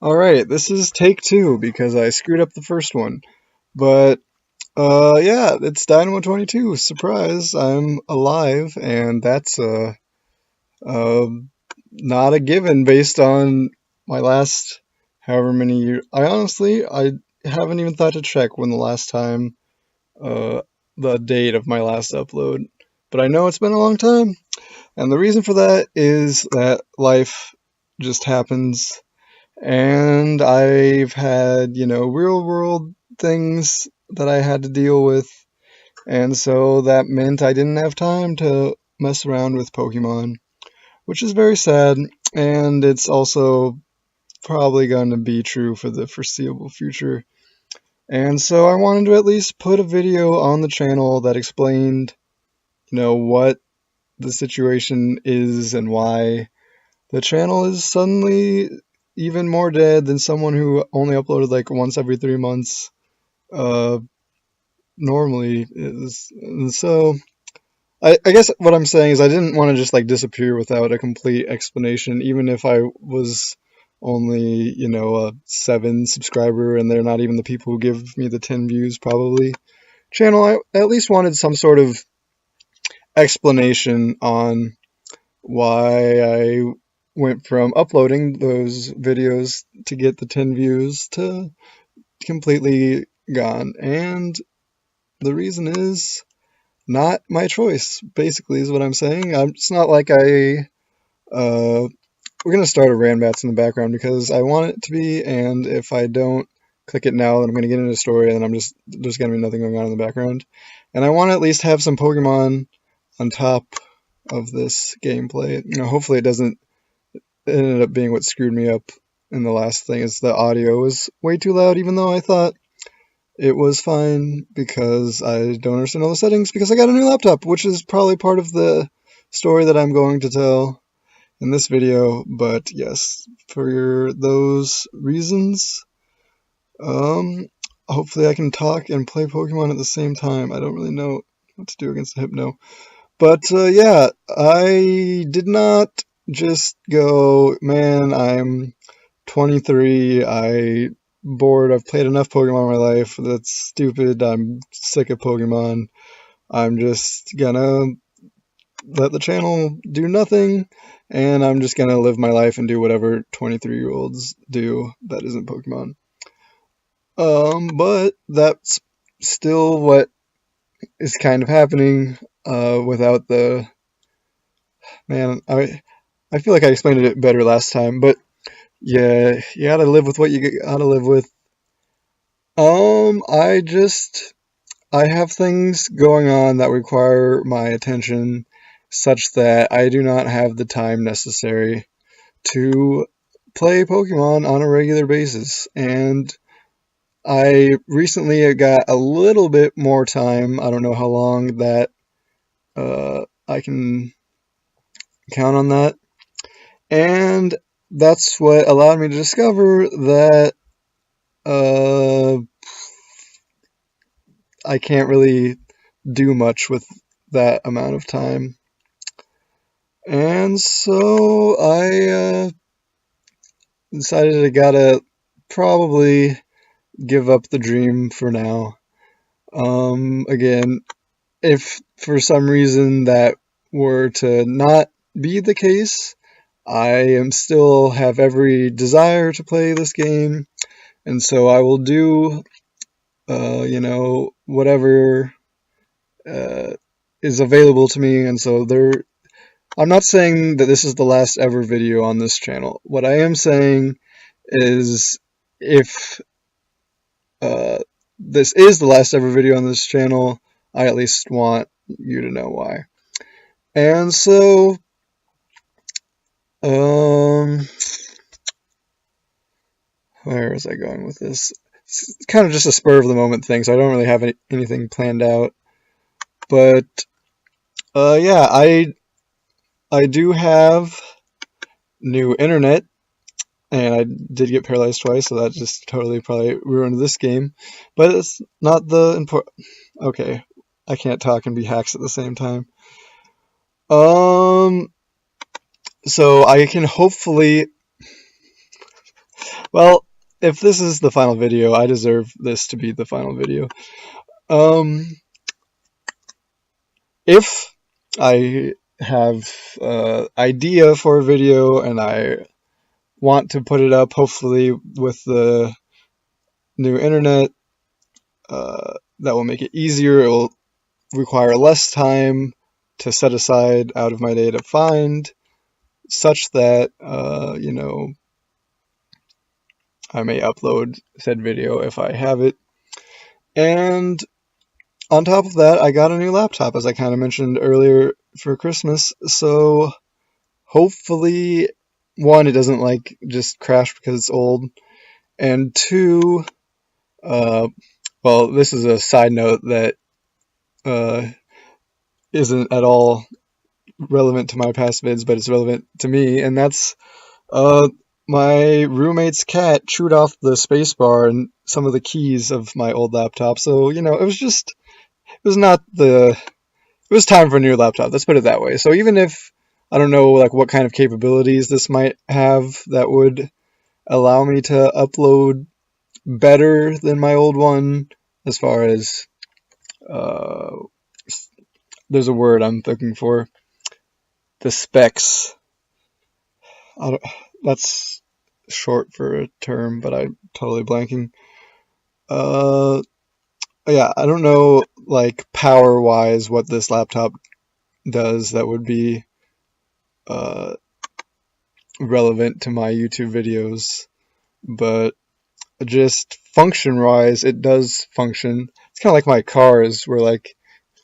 Alright, this is take two because I screwed up the first one. But, yeah, it's Dynamo22. Surprise, I'm alive, and that's, uh, not a given based on my last however many years. I haven't even thought to check when the last time, uh, the date of my last upload. But I know it's been a long time, and the reason for that is that life just happens and I've had, real world things that I had to deal with, and so that meant I didn't have time to mess around with Pokemon, which is very sad, and it's also probably going to be true for the foreseeable future. And so I wanted to at least put a video on the channel that explained, what the situation is and why the channel is suddenly even more dead than someone who only uploaded like once every 3 months uh, normally is. And so I guess what I'm saying is I didn't want to just like disappear without a complete explanation, even if I was only, a 7 subscriber and they're not even the people who give me the 10 views probably channel. I at least wanted some sort of explanation on why I went from uploading those videos to get the 10 views to completely gone. And the reason is not my choice, basically, is what I'm saying. It's not like we're going to start a randbats in the background because I want it to be, and if I don't click it now, then I'm going to get into the story, and there's going to be nothing going on in the background. And I want to at least have some Pokemon on top of this gameplay. Hopefully it doesn't. It ended up being what screwed me up in the last thing is the audio was way too loud, even though I thought it was fine because I don't understand all the settings because I got a new laptop, which is probably part of the story that I'm going to tell in this video. But yes, for those reasons, hopefully I can talk and play Pokemon at the same time. I don't really know what to do against the Hypno. But yeah, I did not just go, man, I'm 23, I've played enough Pokemon in my life, that's stupid, I'm sick of Pokemon, I'm just gonna let the channel do nothing, and I'm just gonna live my life and do whatever 23-year-olds do that isn't Pokemon. But that's still what is kind of happening, without the... Man, I feel like I explained it better last time, but yeah, you gotta live with what you gotta live with. I have things going on that require my attention such that I do not have the time necessary to play Pokemon on a regular basis. And I recently got a little bit more time. I don't know how long that I can count on that. And that's what allowed me to discover that I can't really do much with that amount of time. And so I decided I gotta probably give up the dream for now. Again, if for some reason that were to not be the case, I am still have every desire to play this game, and so I will do, whatever is available to me. And so I'm not saying that this is the last ever video on this channel. What I am saying is if this is the last ever video on this channel, I at least want you to know why. And so, where was I going with this? It's kind of just a spur of the moment thing, so I don't really have anything planned out. But, yeah, I do have new internet, and I did get paralyzed twice, so that just totally probably ruined this game. But it's not the important... Okay, I can't talk and be hacks at the same time. So I can hopefully... Well, if this is the final video, I deserve this to be the final video. If I have idea for a video and I want to put it up, hopefully with the new internet, that will make it easier. It will require less time to set aside out of my day to find, such that, you know, I may upload said video if I have it. And on top of that, I got a new laptop, as I kind of mentioned earlier, for Christmas, so hopefully, one, it doesn't like just crash because it's old, and two, well, this is a side note that isn't at all relevant to my past vids, but it's relevant to me, and that's my roommate's cat chewed off the spacebar and some of the keys of my old laptop. So, you know, it was time for a new laptop. Let's put it that way. So even if I don't know like what kind of capabilities this might have that would allow me to upload better than my old one, as far as there's a word I'm looking for, the specs. That's short for a term, but I'm totally blanking. Yeah, I don't know, like, power-wise what this laptop does that would be relevant to my YouTube videos, but just function-wise, it does function. It's kind of like my cars, where, like,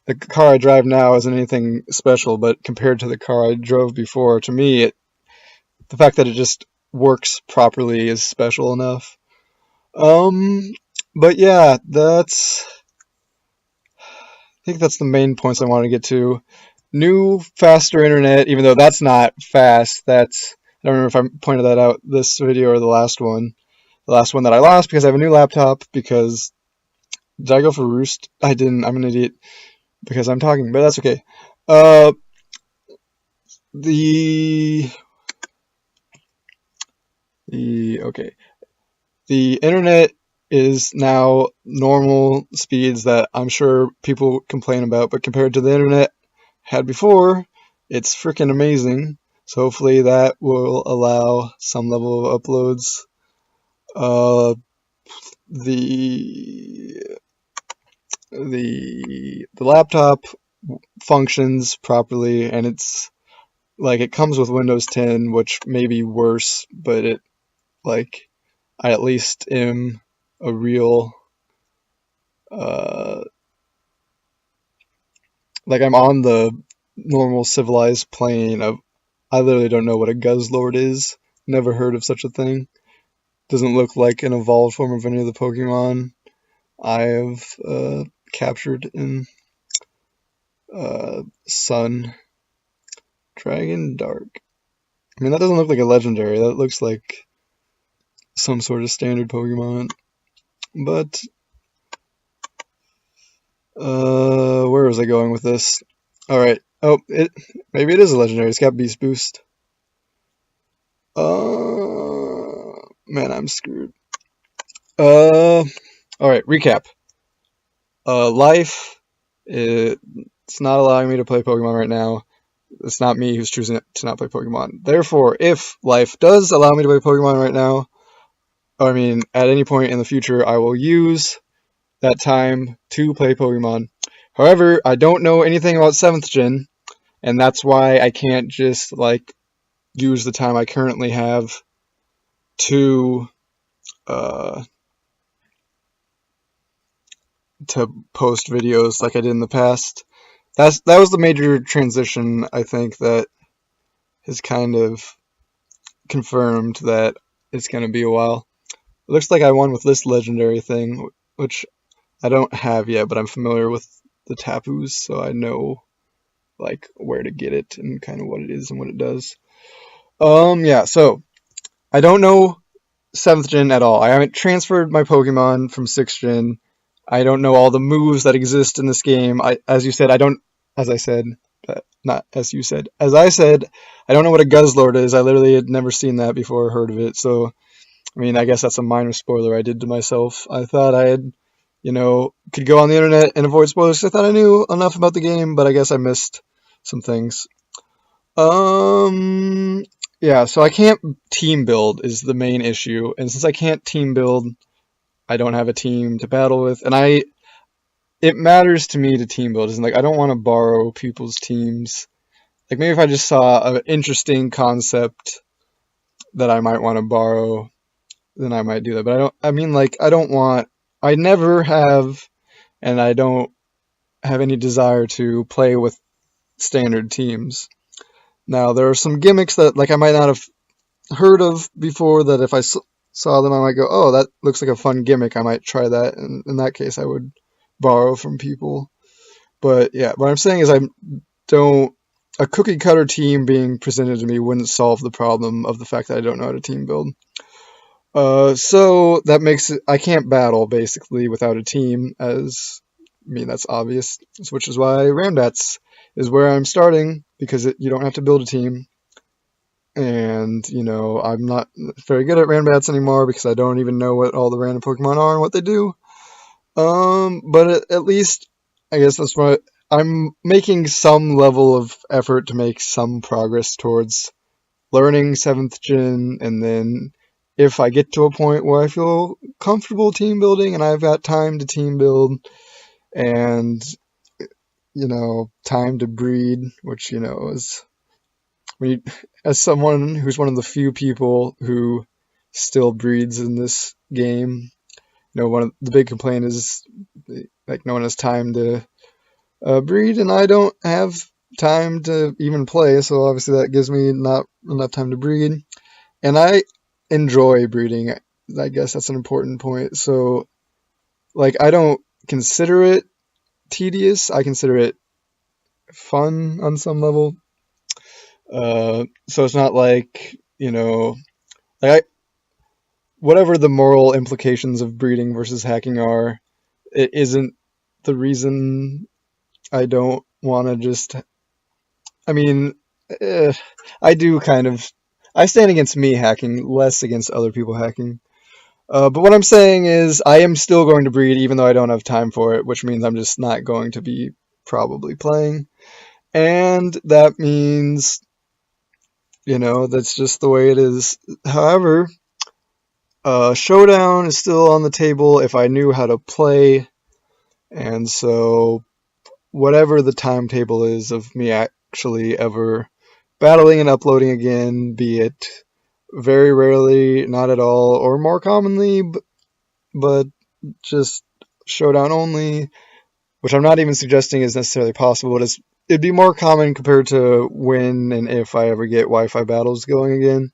the car I drive now isn't anything special, but compared to the car I drove before, to me, the fact that it just works properly is special enough. But yeah, I think that's the main points I want to get to. New, faster internet, even though that's not fast. I don't remember if I pointed that out this video or the last one. The last one that I lost because I have a new laptop, because, did I go for roost? I didn't, I'm an idiot, because I'm talking, but that's okay. The internet is now normal speeds that I'm sure people complain about, but compared to the internet had before, it's freaking amazing. So hopefully that will allow some level of uploads. The laptop functions properly, and it's like, it comes with Windows 10, which may be worse, but it, like, I at least am a real, like, I'm on the normal civilized plane of, I literally don't know what a guzzlord is. Never heard of such a thing. Doesn't look like an evolved form of any of the Pokemon I have captured in Sun, Dragon, Dark. I mean, that doesn't look like a legendary. That looks like some sort of standard Pokemon. But where was I going with this? All right. Oh, maybe it is a legendary. It's got Beast Boost. Man, I'm screwed. All right. Recap. Life, it's not allowing me to play Pokemon right now. It's not me who's choosing to not play Pokemon. Therefore, if life does allow me to play Pokemon right now, I mean, at any point in the future, I will use that time to play Pokemon. However, I don't know anything about 7th Gen, and that's why I can't just, like, use the time I currently have to post videos like I did in the past. That was the major transition, I think, that has kind of confirmed that it's going to be a while. It looks like I won with this legendary thing, which I don't have yet, but I'm familiar with the Tapus, so I know, like, where to get it and kind of what it is and what it does. Yeah, so I don't know 7th Gen at all. I haven't transferred my Pokemon from 6th Gen. I don't know all the moves that exist in this game. As I said, I don't know what a Guzzlord is. I literally had never seen that before or heard of it, so I mean, I guess that's a minor spoiler I did to myself. I thought I had, could go on the internet and avoid spoilers. I thought I knew enough about the game, but I guess I missed some things. Yeah, so I can't team build is the main issue, and since I can't team build, I don't have a team to battle with, and it matters to me to team build. Isn't like I don't want to borrow people's teams. Like maybe if I just saw an interesting concept that I might want to borrow, then I might do that. But I never have, and I don't have any desire to play with standard teams. Now, there are some gimmicks that like I might not have heard of before that if I saw them, I might go, oh, that looks like a fun gimmick. I might try that. And in that case, I would borrow from people. But yeah, what I'm saying is a cookie cutter team being presented to me wouldn't solve the problem of the fact that I don't know how to team build. So that makes it, I can't battle basically without a team, that's obvious, which is why randbats is where I'm starting, because you don't have to build a team. And, I'm not very good at randbats anymore because I don't even know what all the random Pokemon are and what they do. But at least, I guess that's what I'm making some level of effort to make some progress towards learning 7th gen, and then if I get to a point where I feel comfortable team building and I've got time to team build and, time to breed, which, is as someone who's one of the few people who still breeds in this game, one of the big complaint is like no one has time to breed, and I don't have time to even play, so obviously that gives me not enough time to breed. And I enjoy breeding. I guess that's an important point. So, like, I don't consider it tedious. I consider it fun on some level. So it's not like, whatever the moral implications of breeding versus hacking are, it isn't the reason I don't want to just. I mean, I do I stand against me hacking, less against other people hacking. But what I'm saying is I am still going to breed even though I don't have time for it, which means I'm just not going to be probably playing. And that means, that's just the way it is. However, Showdown is still on the table if I knew how to play. And so whatever the timetable is of me actually ever battling and uploading again, be it very rarely, not at all, or more commonly, but just Showdown only, which I'm not even suggesting is necessarily possible, but it'd be more common compared to when and if I ever get Wi-Fi battles going again.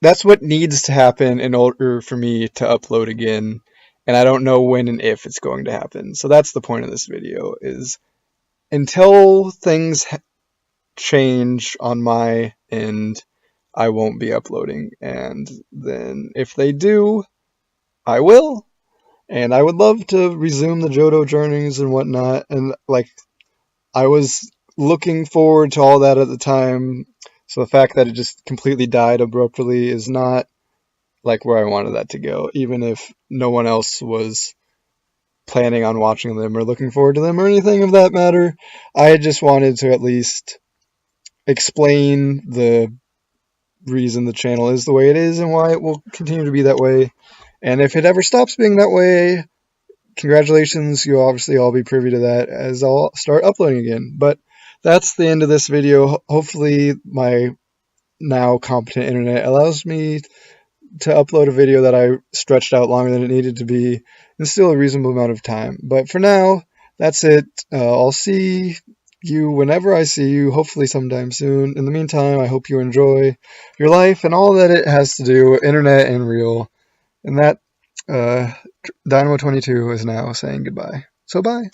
That's what needs to happen in order for me to upload again, and I don't know when and if it's going to happen. So that's the point of this video, is until things change on my end, I won't be uploading. And then if they do, I will. And I would love to resume the Johto journeys and whatnot. And I was looking forward to all that at the time. So the fact that it just completely died abruptly is not where I wanted that to go, even if no one else was planning on watching them or looking forward to them or anything of that matter. I just wanted to at least explain the reason the channel is the way it is and why it will continue to be that way. And if it ever stops being that way, congratulations, you'll obviously all be privy to that as I'll start uploading again. But that's the end of this video. Hopefully my now competent internet allows me to upload a video that I stretched out longer than it needed to be in still a reasonable amount of time. But for now, that's it. I'll see you whenever I see you, hopefully sometime soon. In the meantime, I hope you enjoy your life and all that it has to do, internet and real. And that Dynamo22 is now saying goodbye. So bye.